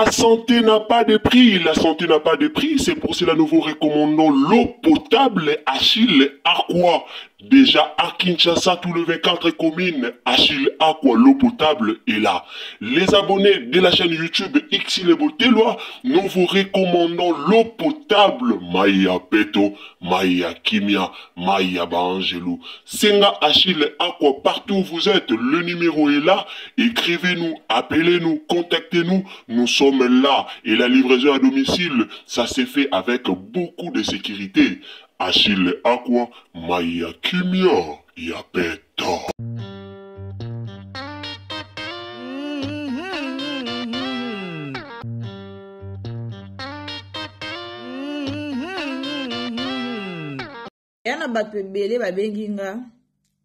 La santé n'a pas de prix, la santé n'a pas de prix, c'est pour cela que nous vous recommandons l'eau potable Achille Aqua. Déjà à Kinshasa, tous les 24 communes, Achille Aqua, l'eau potable est là. Les abonnés de la chaîne YouTube Xile Botelwa, nous vous recommandons l'eau potable Maya Peto, Maya Kimia, Maya Bangelou. Senga Achille Aqua, partout où vous êtes, le numéro est là. Écrivez-nous, appelez-nous, contactez-nous, nous sommes là. Et la livraison à domicile, ça s'est fait avec beaucoup de sécurité. Achille Aqua, Maya Kimia, Yapeto. Yana bato ebele babenginga,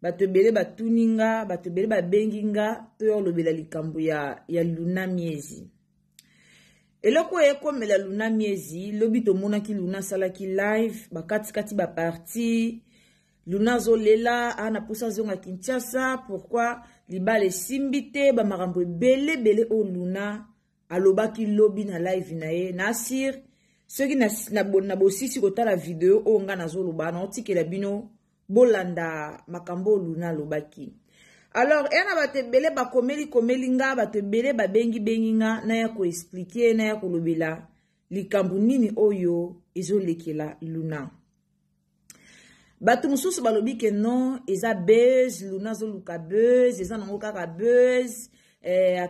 bato ebele batuninga, bato ebele babenginga, to yolobela likambo ya Luna Miezi. Eloko ekomela Luna Miezi, lobi tomonaki Luna salaki live, bakati ba parti, Luna zolela, ana pousa zonga Kinshasa, pourquoi libale simbite, ba marambo bele o Luna, alobaki lobi na live na ye, nasir, ceux qui na bosisi kota la vidéo, o nga na zoloba, na otike la bino, bolanda makambo Luna lobaki. Alors, ena bate bele ba komeli nga, bate bele ba bengi nga, na ya ko expliquer, na ya ko lobela, likambu nini oyo, ezo lekela Luna. Batu mususu balobi ke non, eza buzz, Luna zo luka buzz, eza nango kaka buzz,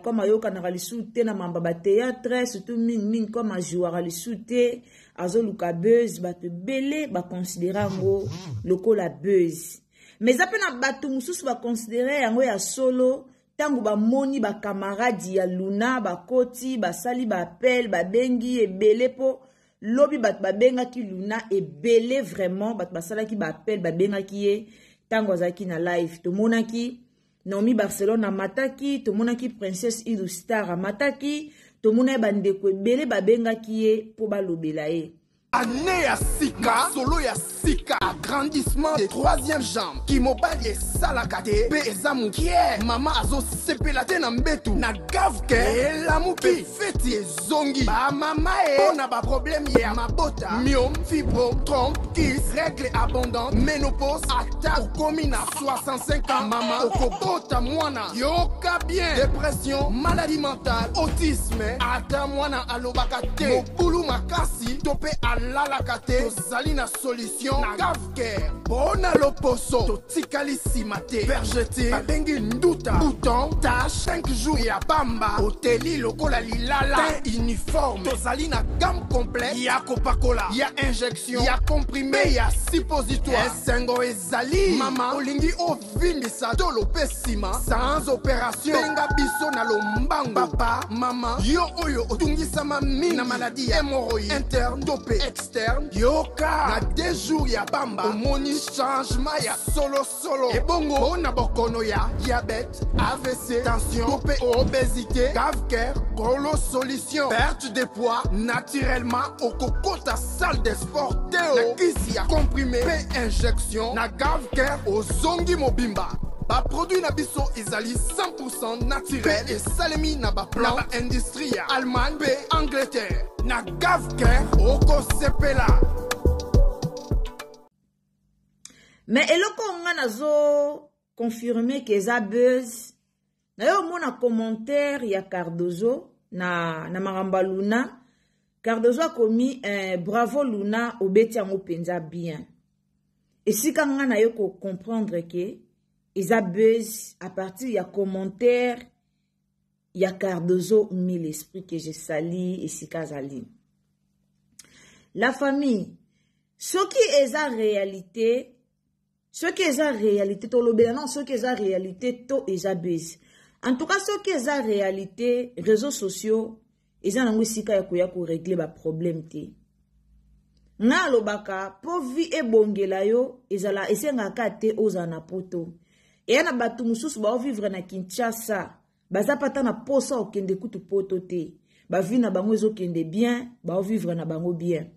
comme ayoka na ralisute na mamba ba théâtre, surtout min comme a jouer ralisute, azo luka buzz, bate bele ba considérer ngo lokola buzz. Mais après na batu mususu ba considérer yango ya solo, tangu ba moni ba camarade ya Luna, ba koti, ba sali ba appel, ba bengi ebele po lobi bat ba benga ki Luna ebele vraiment, bat ba sala ki ba appel, ba benga ki ye tangu azaki na live. To monaki Naomi Barcelona mataki, to monaki Princesse Ilustar mataki, to monaki bandeko ebele ba benga ki ye po ba lobela ye. Année à Sika, solo ya Sika, agrandissement des troisième jambes, qui mobile salakate, bezamu kie, mama azo sepelate na mbetu, na gavke, elamuki, feti zongi, ba mama on ba problème ya mabota, myome, fibrome, trompe, kiss, règle abondante, ménopause, attaque, commune à 65 ans, mama, okobota mwana, yoka bien, dépression, maladie mentale, autisme, ata mwana alobakate, mokulu makasi, topé à la kate, Salina solution, na gavker, bona loposo, totikali simate, vergete, babengi nduta, bouton, tache, 5 jours ya bamba, hoteli lokola lilala, uniforme, tozalina gamme complète, ya copacola, ya injection, ya comprimé, ya suppositoire, esengo ezali, mama, olingi ovindisa, dolo pesima, sans opération, benga biso na lombango, papa, mama, yo oyo, otungisama mina maladie, hémorroïde, interne, dopé, externe, yoka na 2 jours ya bamba omoni changement ya solo et bongo ona bokono ya diabète, AVC, tension, topé, obésité, gavker, golo solution, perte de poids naturellement au coco ta salle de sport théo, na kisi ya comprimé, injection, na gavker au zongi mobimba. Ba produit na biso ezali 100% naturel et salemi na ba plan na industrie ya Allemagne pe Angleterre na gavker oko sepela. Mais eloko nga nazo confirmer que eza buzz. Na yo mona commentaire ya Cardozo na maramba Luna. Cardozo a commis bravo Luna obeti yango penza bien. Et si ka nga na yo ko comprendre que eza buzz à partir ya commentaire ya Cardozo mis l'esprit que je sali et si kazali. La famille, ce qui est la réalité, to lobela non, ce qui est la réalité, to est buzz. En tout cas, ce qui est la réalité, réseaux sociaux, eza nango sika ya koya ko régler ba problème te. Na lobaka, po vi e bongela yo, ezala esenga ka te ozana poto. Et yana batu mususu ba vivre na Kinshasa, baza pata na posa okende kutu poto te. Ba vi na bango ezo kende bien, ba vivre na bango bien.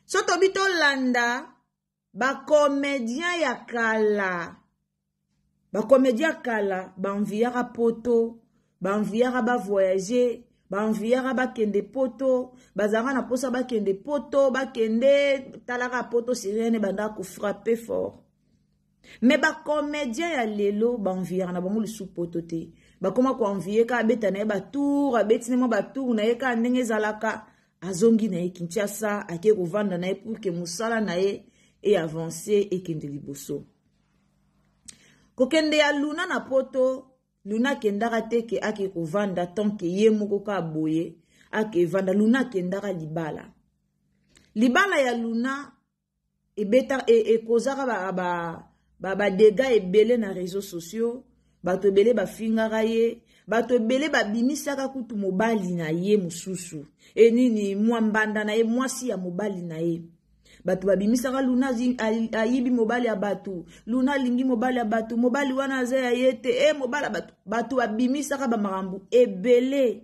Soto bito landa, ba comédien ya kala. Ba comédien kala, ba enviara poto, ba enviara ba voyager, banviara bakende poto bazanga na posa bakende poto bakende talaka poto sirene banda ko frapper fort mais ba comédien ya lelo banviara na bango lusu poto te bakoma ko envier ka beta na ba tour abetine mo ba tour na yeka ndenge zalaka azongi na ye Kinshasa ake ko vanda na ye pour que musala na ye et avancer et kende liboso kokende ya Luna na poto Luna kendaka teke ake kovanda tanke ye moko ka boye ake vanda Luna kendaka libala ya Luna ebeta kozaka ba dega ebele na réseaux sociaux bato ebele bafingaka ye bato ebele babimisaka kutu mobali na ye mususu nini mwambanda na ye mwasi ya mobali na ye bato babimisaka Luna ayibi mobali ya batu Luna lingi mobali ya batu mobali wana aza ya yete mobali batu babimisaka bamakambu ebele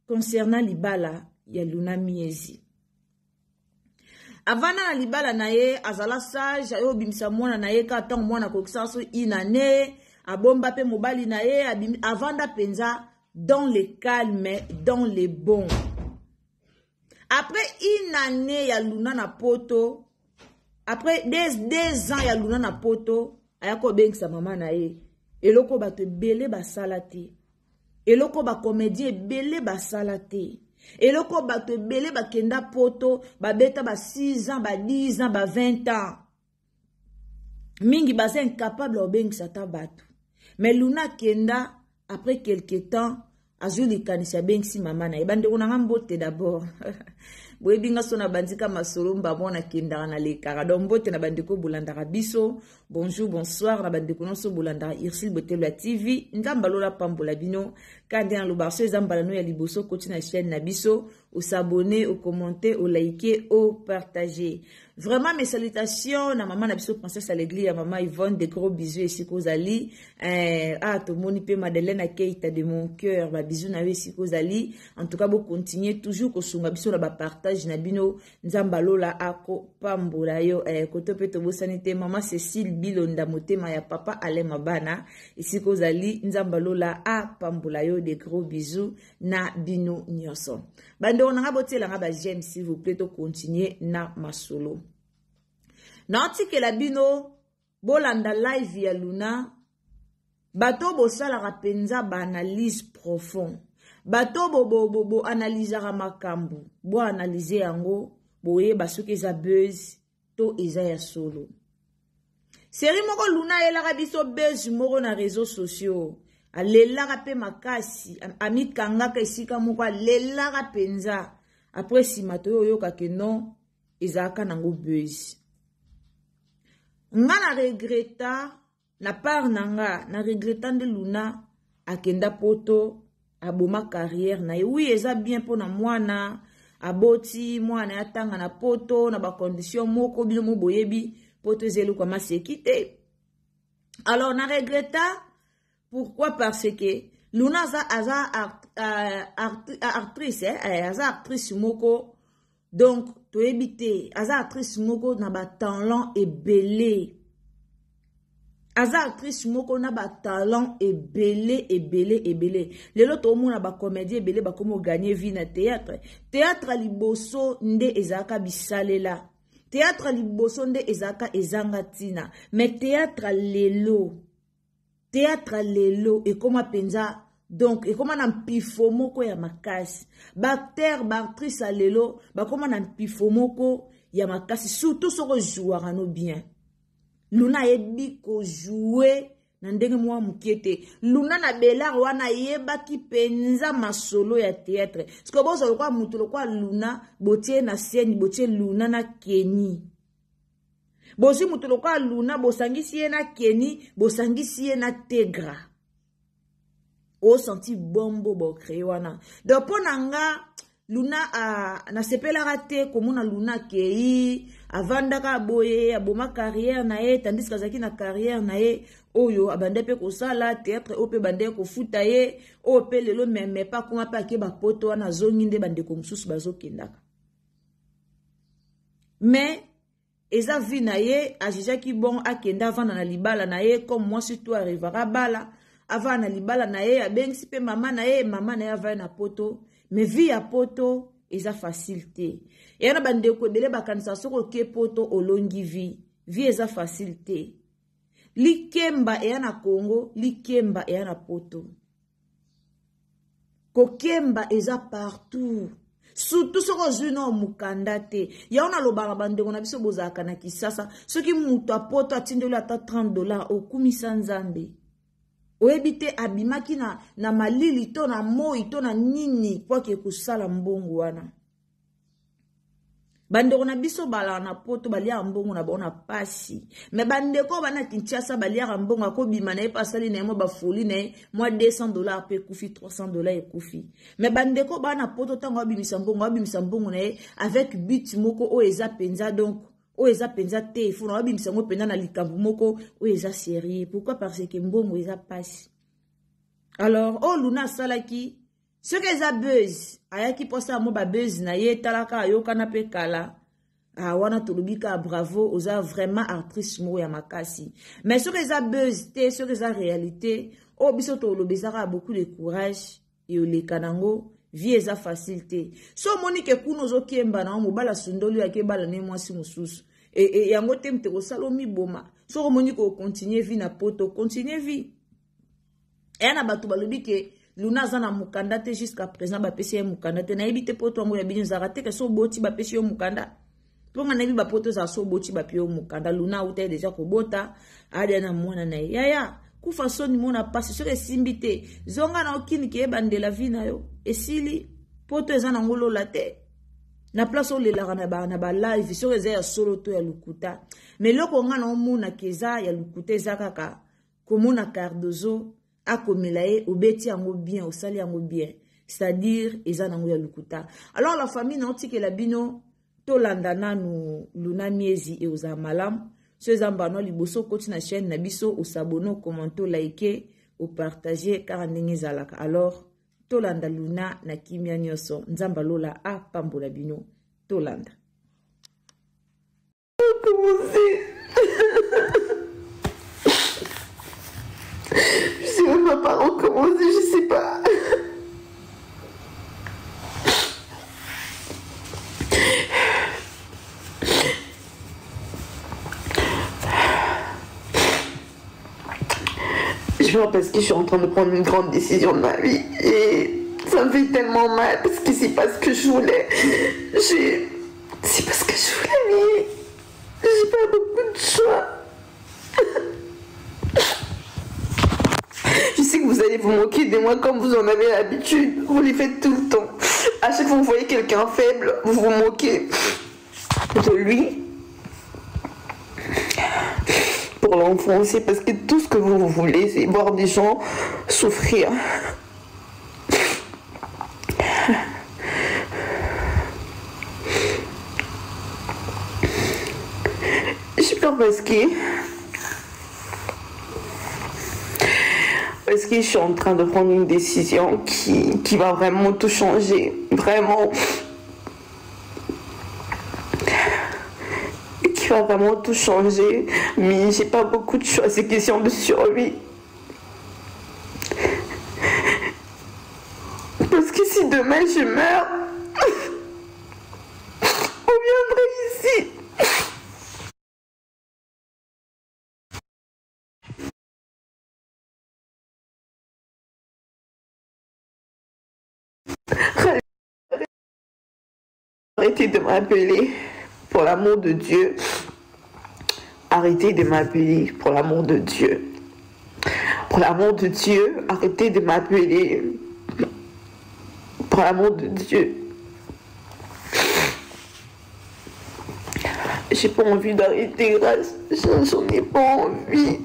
concernant libala ya Luna Miezi avana na libala na ye azala sage ayo bimisa mwana na ye ka tango mwana kokisa so inane abomba pe mobali na ye avanda penza dans le calme dans le bon. Après une année, il y a Luna na poto. Après des ans, il y a Luna na poto. Ayako beng sa maman na ye. Eloko ba te belé ba salate. Eloko ba comédien belé ba salate. Eloko ba te belé ba kenda poto. Ba beta ba 6 ans, ba 10 ans, ba 20 ans. Mingi ba se incapable o beng sa tabatu. Mais Luna kenda, après quelques temps, azuli kanisa bengsi mama na ebande kuna mbote d'abord boyebinga sona bandika masolo mbabona kenda na lekara dombote na bandiko bulandaka biso bonjour bonsoir na bandiko nonso bulandaka Irsil Botelo TV ngamba lola pambola bino kandi na lubarso ezambala no ya liboso koti na chaîne na biso au s'abonner au commenter au liker au partager. Vraiment mes salutations na maman na biso princesse à l'église à maman Yvonne, des gros bisous ici kozali to moni pe Madeleine à Keita de mon cœur ba bisous na ici kozali en tout cas bo continuer toujours ko sunga biso na ba partage na bino nzamba lola ako pambola yo koto pe to bosanité maman Cécile Bilonda motema ya papa Alain Mabana ici kozali nzamba lola a pambola yo, des gros bisous na bino nyonso bando na ngabotela ngaba j'aime s'il vous plaît to continuer na masolo. Nanti la bino bolanda live ya Luna bato bo sala rapenza ba analyse profond bato bo analyse makambu bo analyser yango boye basuki za buzz to eza ya solo seri moko Luna elaka biso buzz moko na réseaux sociaux alelaka pe makasi amikangaka esika moko alelaka penza après simato yo yoka non ezaka nango buzz. Nga na regreta na part nanga na regreta de Luna akenda poto aboma carrière na oui eza bien pour na mwana aboti mwana yatanga na poto na ba condition moko bino mo boyebi poto zelu kwa masekite. Alors na regreta pourquoi parce que Luna aza actrice aza actrice moko donc to ebite aza actrice moko na ba talent ebele aza actrice moko na ba talent ebele lelo to mona ba comédie ebele ba komo gagner vie na théâtre liboso nde ezaka bisalela théâtre liboso nde ezaka ezanga tina mais théâtre lelo et comment penza donc et comment na mpifo moko ya makasi bacteur actrice a lelo ba comment na mpifo moko ya makasi surtout soko jouera no bien Luna yebi ko jouer na ndenge mwa mukete Luna na belar wana yeba ki penza masolo ya théâtre parce bozo lokwa mutu lokwa Luna botie na scène botie Luna na Keni bozi mutu lokwa Luna bosangisi ye na Keni bosangisi ye na Tegra o senti bombo bo créwana donc ponanga Luna na sepela raté komona Luna kei avanda ka boye aboma carrière na ye tandis kazaki na carrière na ye oyo abande pe ko sala théâtre ope bande ko futa ye ope lelo même pas comment pa ke ba poto na zongi nde bande ko mususu bazokendaka mais eza vi na ye ajija ki bon akenda vana na libala na ye comme moi surtout arrivera bala avant na libala na ye abengisi pe mama na ye ava na poto mais vie ya poto eza facile te. Et na bandeko ebele bakanisa soko ke poto olongi vie eza facile te. Likemba eya na Congo, likemba eya na poto. Kokemba eza partout. Surtout soko zuna mukanda te. Ya ona lobanga bandeko na biso bozaka na Kisasa. Soki mutu apoto atindeli ata $30 okumisa Nzambe. Oebite abimaki na malili to na moi to na nini kwa ke kusala mbongo wana. Bandeko na biso bala na poto balia mbongo na bona pasi. Me bandeko bana Kinshasa balia mbongo akobima na epasali na mo ba foli na moi $200 pe kufi $300 e kufi. Me bandeko bana poto tango abimisa mbongo na avec but moko o eza penza donc o eza penza te fona abimisa ngo penza na likambu moko o eza sérieux. Pourquoi? Parce que mbongo eza pasi. Alors o Luna salaki ce que eza buzz ayaki posa mo ba buzz na ye talaka ayoka na pe kala wana tolubika bravo oza vraiment actrice mo ya makasi. Mais ce que eza buzz te ce que eza réalité o biso to lobezaka beaucoup de courage et le kanango vie eza facile te. So monique kuno zo kemba na mo bala sundoli ya kebala ne mwasi mususu et yango te mte ko salomi boma. So monique ko continuer vie na poto continuer vie. Et na batu balobi ke Luna zana mukanda te jusqu'à présent ba pesi mukanda te na ebite poto ngo ya bino zarate ke so boti ba pesi mukanda. Ponga na bi ba poto za so boti ba pio mukanda. Luna uta déjà ko bota ada na mwana na yaya kufa soni mona pasi so simbite zonga na okini ke bandela vina yo esili poto ezana ngolo la te na place o le la na ba live so eza ya solo to ya lukuta mais loko ngana omuna keza ya lukuta ezakaka komona Cardozo akomelaye obeti yango bien osali yango bien c'est-à-dire eza nango ya lukuta. Alors la famille na otike la bino to landana nu Luna Miezi e oza malam so ezamba no liboso koti na chaîne na biso o s'abonner o commenter liker o partager car ndenge zalaka. Alors to landa Luna na kimia nyoso nzamba lola a pambola bino to landa. Je sais même pas par où commencer, je sais pas. Je vois parce que je suis en train de prendre une grande décision de ma vie et ça me fait tellement mal parce que c'est pas ce que je voulais. C'est pas ce que je voulais, mais j'ai pas beaucoup de choix. Je sais que vous allez vous moquer de moi comme vous en avez l'habitude. Vous les faites tout le temps. À chaque fois que vous voyez quelqu'un faible, vous vous moquez de lui. Pour l'enfoncer, parce que tout ce que vous voulez, c'est voir des gens souffrir. J'ai peur parce que je suis en train de prendre une décision qui va vraiment tout changer. Vraiment. Qui va vraiment tout changer. Mais j'ai pas beaucoup de choix. C'est question de survie. Parce que si demain je meurs, on viendrait ici. Arrêtez de m'appeler, pour l'amour de Dieu. Arrêtez de m'appeler, pour l'amour de Dieu. Pour l'amour de Dieu, arrêtez de m'appeler, pour l'amour de Dieu. J'ai pas envie d'arrêter, grâce. J'en ai pas envie.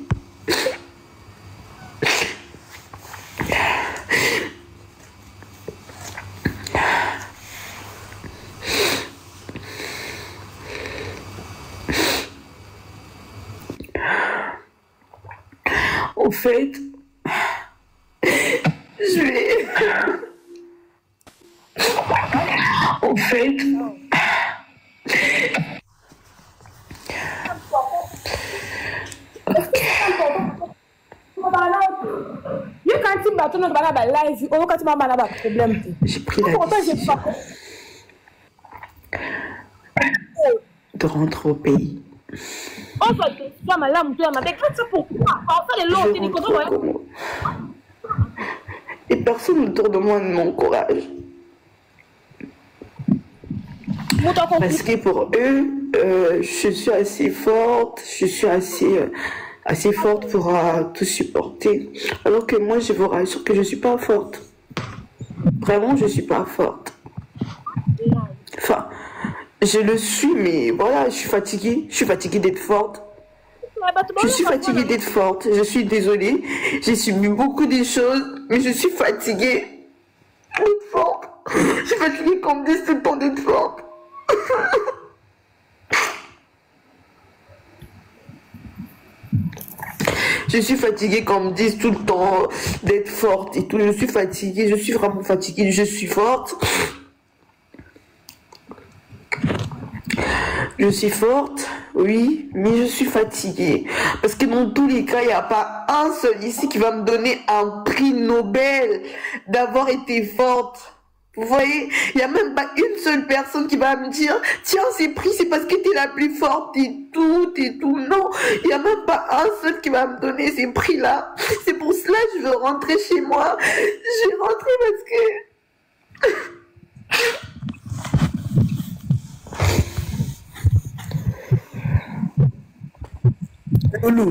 En fait, je vais... En fait... You can't J'ai pris la décision de rentrer au pays. Je rentre au Congo. Et personne autour de moi ne m'encourage. Parce que pour eux, je suis assez forte, je suis assez forte pour tout supporter. Alors que moi, je vous rassure que je ne suis pas forte. Vraiment, je ne suis pas forte. Enfin, je le suis, mais voilà, je suis fatiguée. Je suis fatiguée d'être forte. Je suis fatiguée d'être forte. Je suis désolée. J'ai subi beaucoup de choses, mais je suis fatiguée d'être forte. Je suis fatiguée qu'on me dise tout le temps d'être forte. Je suis fatiguée qu'on me dise tout le temps d'être forte et tout. Je suis fatiguée, je suis vraiment fatiguée, je suis forte. Je suis forte, oui, mais je suis fatiguée. Parce que dans tous les cas, il n'y a pas un seul ici qui va me donner un prix Nobel d'avoir été forte. Vous voyez, il n'y a même pas une seule personne qui va me dire « Tiens, ces prix, c'est parce que tu es la plus forte et tout, et tout. » Non, il n'y a même pas un seul qui va me donner ces prix-là. C'est pour cela que je veux rentrer chez moi. Je vais rentrer parce que... Loulou.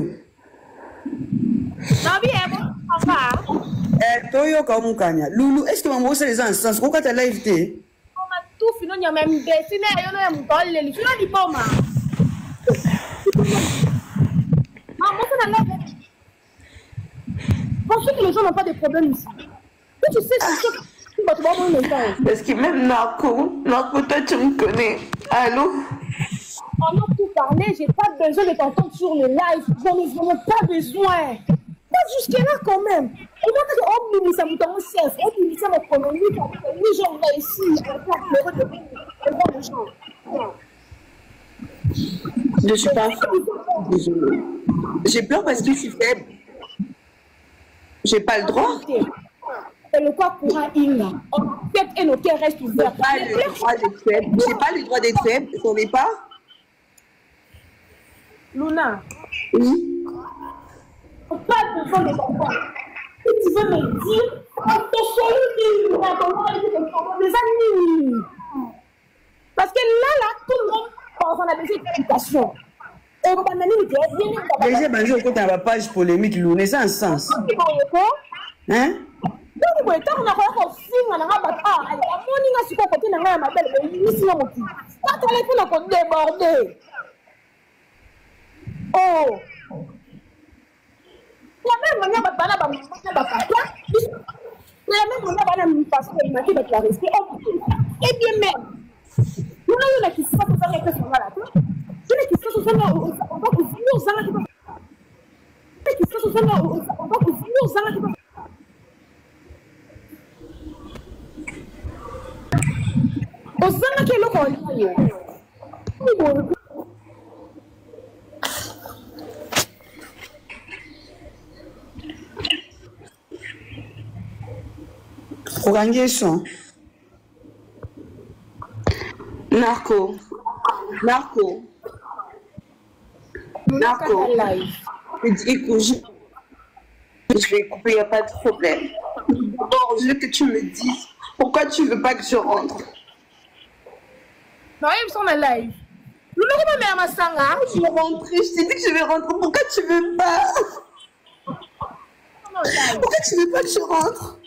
Toyo Kamukanya. Loulou, est-ce que maman c'est les instances? Pourquoi t'as live t'es? Tout fini, il y a même des signes, il y a même des signes, il y a même des que les gens n'ont pas de problème ici. Tu sais, c'est parce que même Narco, toi tu me connais. Allô? On a tout parlé, j'ai pas besoin de t'entendre sur le live. J'en ai vraiment pas besoin. Pas jusque-là quand même. Et moi, quand on me dit ça, mon chef, on me dit ça, mon premier, les gens là ici, on va pleurer devant les gens. Je suis pas désolée. J'ai peur parce que je suis faible. J'ai pas le droit. Et le corps pour un hymne. On tête et nos cœurs restent ouverts. J'ai pas le droit d'être faible. On n'est pas. Luna. Oui. On n'a pas besoin de comprendre. Si tu veux me dire, on te solide, les amis. Parce que là, tout le monde pense en a besoin d'éducation. Déjà, bonjour, quand on a page polémique, Luna, c'est un sens. Hein? Donc, on a un film, on a débordé. Oh! La même manière, on a et bien même, nous avons une question sur la question. Une question sur la Organisation. Narco. Écoute, je vais couper, il n'y a pas de problème. D'abord, je veux que tu me dises pourquoi tu veux pas que je rentre. Non, ils sont en live. Je vais rentrer, je t'ai dit que je vais rentrer. Pourquoi tu veux pas? Pourquoi tu veux pas que je rentre?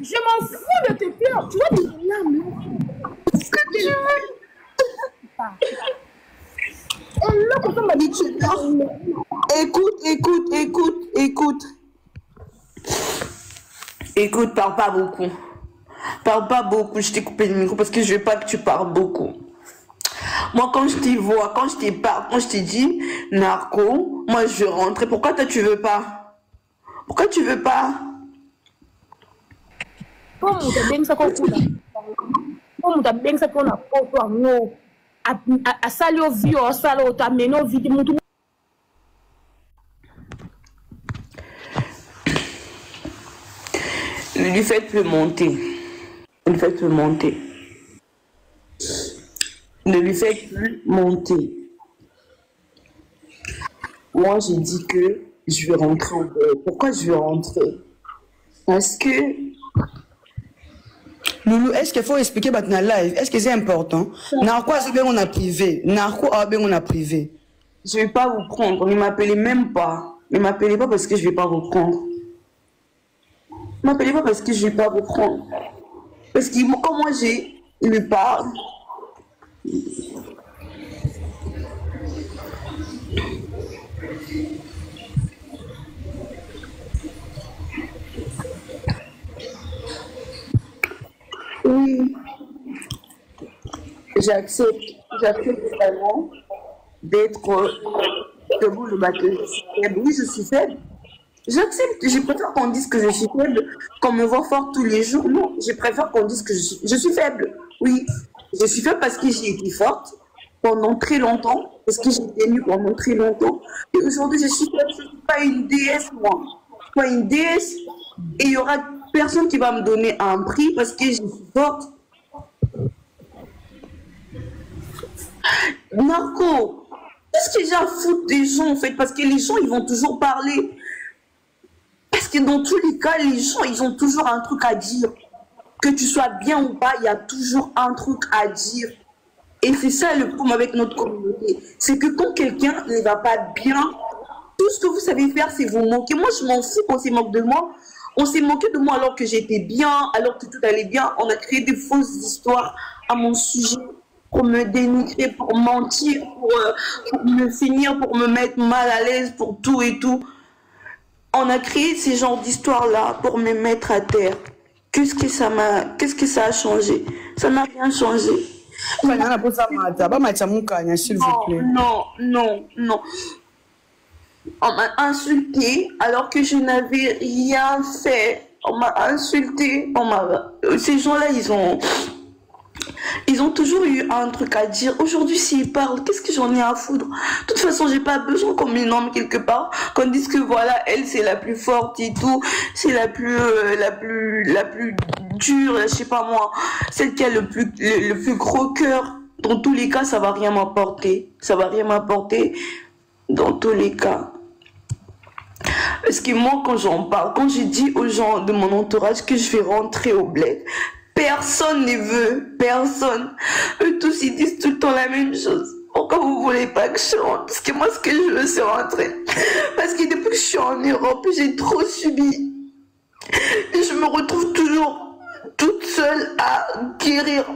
Je m'en fous de tes pleurs. Tu vois des larmes. Ce que tu veux. Et là, quand on m'a dit, tu pleures. Écoute, parle pas beaucoup. Parle pas beaucoup, je t'ai coupé le micro parce que je veux pas que tu parles beaucoup. Moi, quand je t'y vois, quand je t'y parle, quand je t'ai dit, Narco, moi je veux rentrer. Pourquoi toi tu veux pas? Pourquoi tu veux pas? Comme on t'a bien ça qu'on fout là. Comme on t'a bien ça qu'on a pas toi, non. À saler au vieux, à saler au tamé, au vide, mon tout. Ne lui faites plus monter. Ne lui faites plus monter. Ne lui faites plus monter. Moi, j'ai dit que je vais rentrer au bed. Pourquoi je vais rentrer? Parce que... Loulou, est-ce qu'il faut expliquer maintenant live? Est-ce que c'est important? Narco, c'est bien on a privé. Narco, bien on a privé. Je ne vais pas vous prendre. Ne m'appelez même pas. Ne m'appelez pas parce que je ne vais pas vous prendre. Ne m'appelez pas parce que je ne vais pas vous prendre. Parce que quand moi, il me parle... Oui, j'accepte vraiment d'être debout le matin. Oui, je suis faible. J'accepte. Je préfère qu'on dise que je suis faible, qu'on me voit fort tous les jours. Non, je préfère qu'on dise que je suis faible. Oui, je suis faible parce que j'ai été forte pendant très longtemps, parce que j'ai été nue pendant très longtemps. Et aujourd'hui, je suis faible. Je ne suis pas une déesse, moi. Je ne suis pas une déesse. Et il y aura personne qui va me donner un prix parce que je suis forte. Narco, qu'est-ce que j'ai à foutre des gens en fait? Parce que les gens, ils vont toujours parler. Parce que dans tous les cas, les gens, ils ont toujours un truc à dire. Que tu sois bien ou pas, il y a toujours un truc à dire. Et c'est ça le problème avec notre communauté. C'est que quand quelqu'un ne va pas bien, tout ce que vous savez faire, c'est vous moquer. Moi, je m'en fous qu'on se moque de moi. On s'est moqué de moi alors que j'étais bien, alors que tout allait bien. On a créé des fausses histoires à mon sujet pour me dénigrer, pour mentir, pour me finir, pour me mettre mal à l'aise, pour tout et tout. On a créé ces genres d'histoires-là pour me mettre à terre. Qu'est-ce que ça a changé? Ça n'a rien changé. S'il vous plaît. Non. On m'a insulté alors que je n'avais rien fait. On m'a insulté. Ces gens-là, ils ont toujours eu un truc à dire. Aujourd'hui, s'ils parlent, qu'est-ce que j'en ai à foutre? De toute façon, j'ai pas besoin qu'on me nomme quelque part, qu'on dise que voilà, elle c'est la plus forte et tout, c'est la plus dure, je sais pas moi, celle qui a le plus gros cœur. Dans tous les cas, ça va rien m'apporter. Ça va rien m'apporter. Dans tous les cas. Parce que moi, quand j'en parle, quand je dis aux gens de mon entourage que je vais rentrer au bled, personne ne veut, personne. Eux tous, ils disent tout le temps la même chose. Pourquoi vous voulez pas que je rentre? Parce que moi, ce que je veux, c'est rentrer. Parce que depuis que je suis en Europe, j'ai trop subi. Et je me retrouve toujours toute seule à guérir,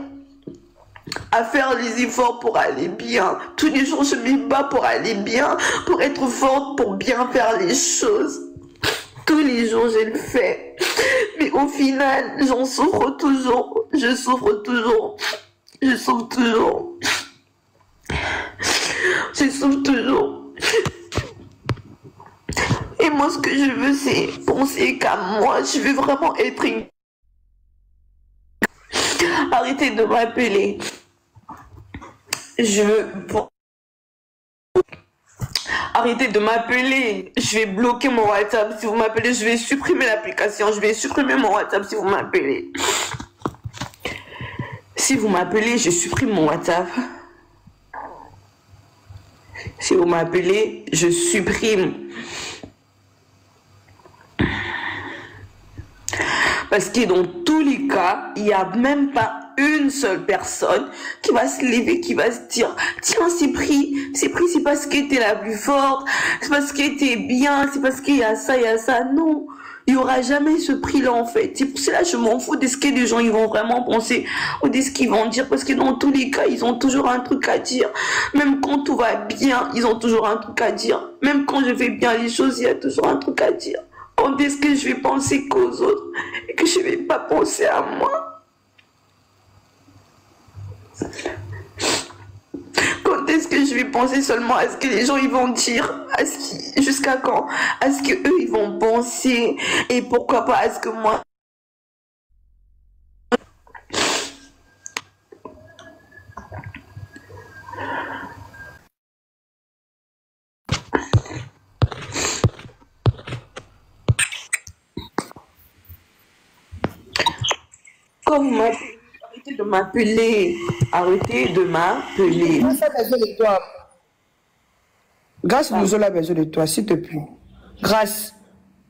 à faire les efforts pour aller bien. Tous les jours, je me bats pour aller bien, pour être forte, pour bien faire les choses. Tous les jours, je le fais. Mais au final, j'en souffre toujours. Je souffre toujours. Je souffre toujours. Je souffre toujours. Et moi, ce que je veux, c'est penser qu'à moi. Je veux vraiment être une... Arrêtez de m'appeler. Arrêtez de m'appeler. Je vais bloquer mon WhatsApp si vous m'appelez. Je vais supprimer l'application. Je vais supprimer mon WhatsApp si vous m'appelez. Si vous m'appelez, je supprime mon WhatsApp. Si vous m'appelez, je supprime. Parce que dans tous les cas, il n'y a même pas une seule personne qui va se lever, qui va se dire tiens, c'est pris, c'est parce que t'es la plus forte, c'est parce que t'es bien, c'est parce qu'il y a ça. Non, il n'y aura jamais ce prix-là en fait. C'est pour cela que je m'en fous de ce que les gens ils vont vraiment penser ou de ce qu'ils vont dire, parce que dans tous les cas, ils ont toujours un truc à dire. Même quand tout va bien, ils ont toujours un truc à dire. Même quand je fais bien les choses, il y a toujours un truc à dire. Quand est-ce que je vais penser qu'aux autres et que je ne vais pas penser à moi? Quand est-ce que je vais penser seulement à ce que les gens ils vont dire? Jusqu'à quand? À ce que eux ils vont penser? Et pourquoi pas à ce que moi... Comme vous m'appelez, arrêtez de m'appeler. Arrêtez de m'appeler. Grâce a besoin de toi. Grâce nous a besoin de toi, s'il te plaît. Grâce,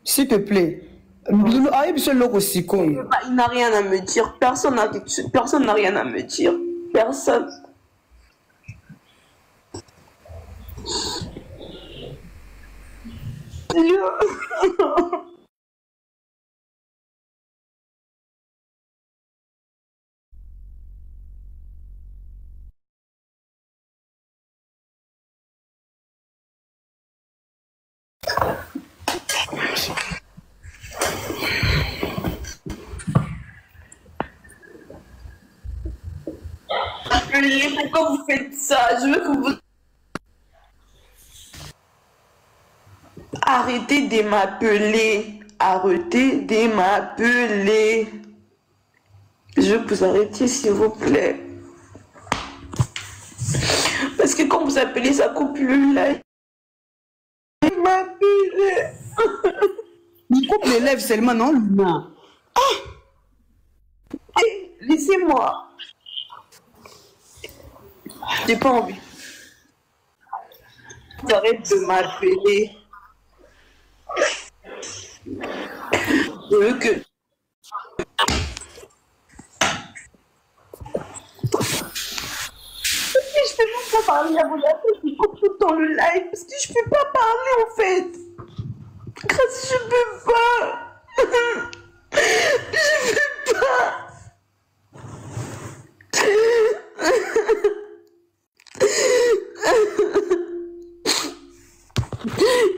s'il te plaît. Il n'a rien à me dire. Personne n'a rien à me dire. Personne. Pourquoi vous faites ça? Je veux que vous... Arrêtez de m'appeler. Arrêtez de m'appeler. Je veux que vous arrêtiez, s'il vous plaît. Parce que quand vous appelez, ça coupe le live. M'appeler. Il coupe les lèvres seulement, non, Luna? Hey, laissez-moi. J'ai pas envie. Arrête de m'appeler. Je veux que... Je peux même pas parler à mon appel qui coupe tout le temps le live parce que je peux pas parler en fait. Grâce, je peux pas. Je peux pas.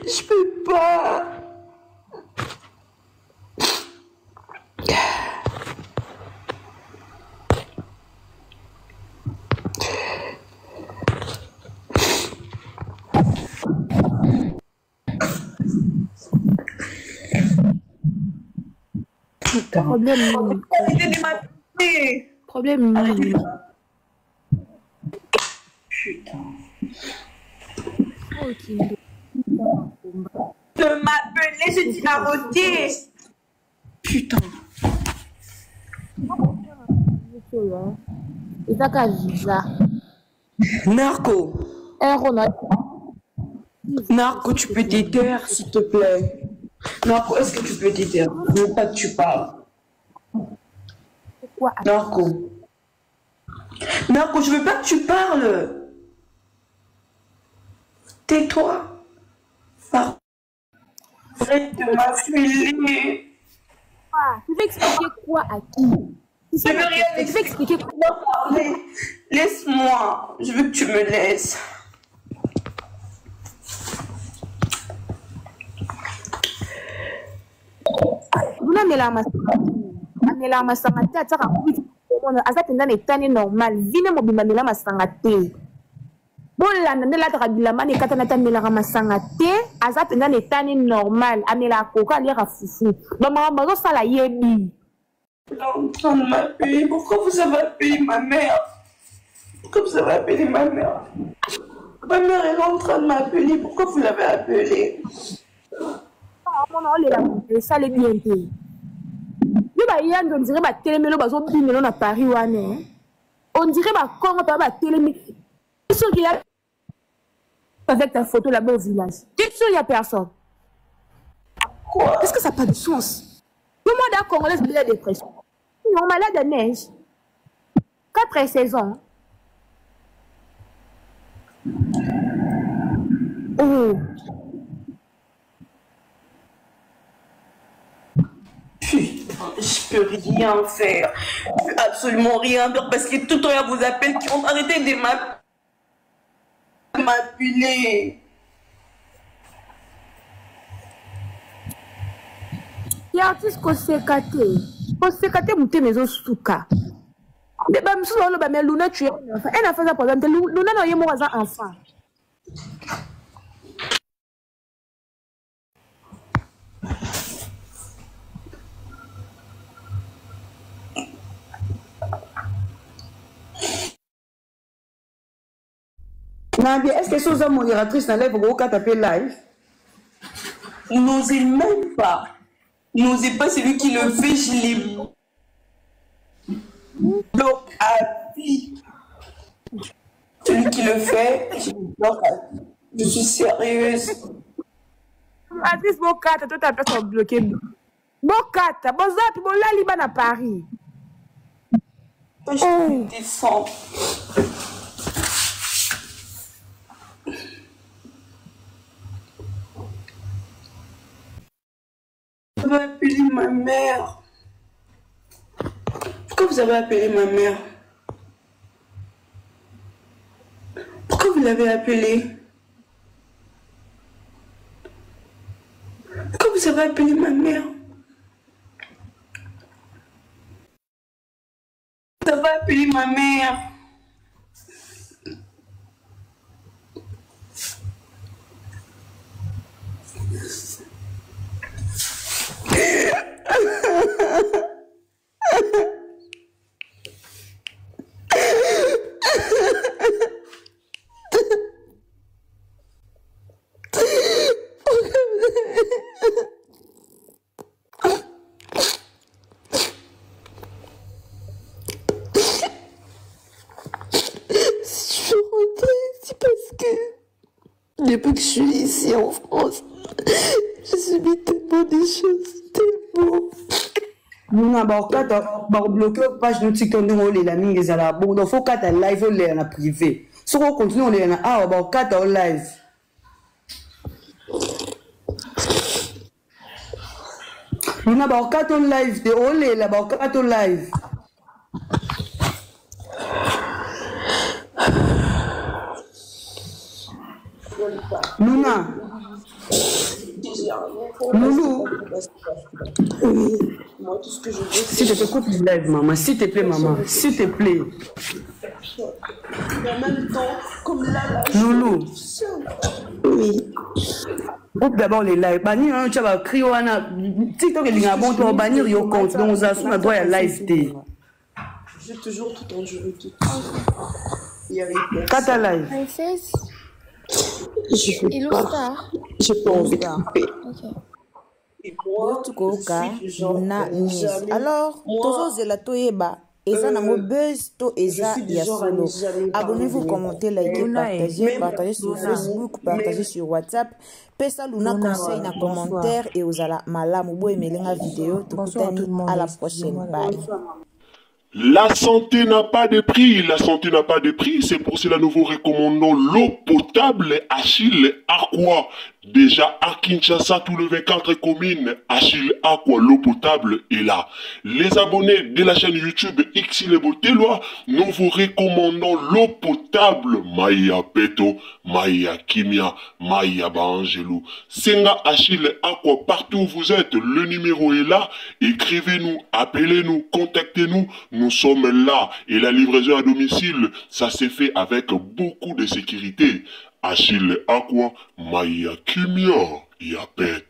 Je peux pas. Problème. Putain. De m'appeler, je dis arrêtez. Putain. Narco. Narco, tu peux t'aider, s'il te plaît. Narco, est-ce que tu peux t'aider? Je veux pas que tu parles. Narco. Narco, je veux pas que tu parles. Tais-toi. Arrête de m'appeler. Tu veux expliquer quoi à qui? Je veux rien expliquer. Comment parler? Laisse-moi. Je veux que tu me laisses. Vous n'avez la masangate ataka kubi azatenda na etani normal vine mobimba mela masangate bolanda ndela taka bilamba ne katana tamela masangate azatenda na etani normal amela koka aliera fufu bamama bazo sala yebi. Elle est en train de m'appeler. Pourquoi vous avez appelé ma mère? Pourquoi vous avez appelé ma mère? Ma mère est en train de m'appeler. Pourquoi vous l'avez appelée? Ça les bien été. On dirait que télémélo bazo bimelo na Paris wane. On dirait que Congo ba télémélo. Est-ce qu'il y a avec ta photo là-bas au village? T'es sûr il y a personne? Quoi? Est-ce que ça n'a pas de sens? Tout le monde a congolaise de la dépression. Non, malade de neige. 4 saisons. Oh. Putain, je peux rien faire. Je peux absolument rien faire parce que tout le temps, vous appelle qui ont arrêté de m'appeler. Il y a un artiste Kosekate mouté maison souka. Mais bah monsieur on le Luna tu es enfant. Elle a fait ça pour exemple Luna non yemo waza enfant. Nabi, est-ce que c'est aux modératrices dans live pour taper live? N'osez même pas. N'osez pas, celui qui le fait, je l'ai. bloque à vie. Celui qui le fait, je bloque à vie. Je suis sérieuse. Matrice Bokata, toi t'as pas bloqué. Bokata, Bozat, Bolali, à Paris. Je descends. Je vais appeler ma mère. Pourquoi vous avez appelé ma mère? Pourquoi vous l'avez appelée? Pourquoi vous avez appelé ma mère? Vous avez appelé ma mère. Depuis que je suis ici en France, je subis tellement des choses, tellement. Nous avons bloqué la page de TikTok, nous avons la mingue, bon, il faut qu'à live, on est en privé. Si on continue, on est en live. Nous avons 4 live, on est là, 4 live. Luna. Loulou. Oui. Moi, tout ce que je veux, s'il te plaît, coupe le live, maman. S'il te plaît, maman. S'il te plaît. En même temps, comme là, Loulou. Oui. Coupe d'abord les lives. Bannir, tu vas crier, TikTok est un bon tour, bannir, il y a compte. Donc, on a droit à live. J'ai toujours tout enduré. Quand ta live? Je veux pas. J'ai pas envie de couper. Et moi, alors, tozozela toyeba eza nango buzz to eza ya solo. Abonnez-vous, commentez, likez, partagez sur Facebook, partagez sur WhatsApp. Pesa Luna conseil na commentaire et ozala malamu bo emelenga vidéo. Tokutani à la prochaine. Bye. La santé n'a pas de prix, la santé n'a pas de prix, c'est pour cela nous vous recommandons l'eau potable Achille Aqua. Déjà à Kinshasa, tout le 24 communes, Achille Aqua, l'eau potable est là. Les abonnés de la chaîne YouTube Xilebo Teloa, nous vous recommandons l'eau potable Maya Peto, Maya Kimia, Maya Bangelou. Senga Achille Aqua, partout où vous êtes, le numéro est là. Écrivez-nous, appelez-nous, contactez-nous. Nous sommes là et la livraison à domicile, ça s'est fait avec beaucoup de sécurité. Achille Aqua, Maya Kimia, Yapet.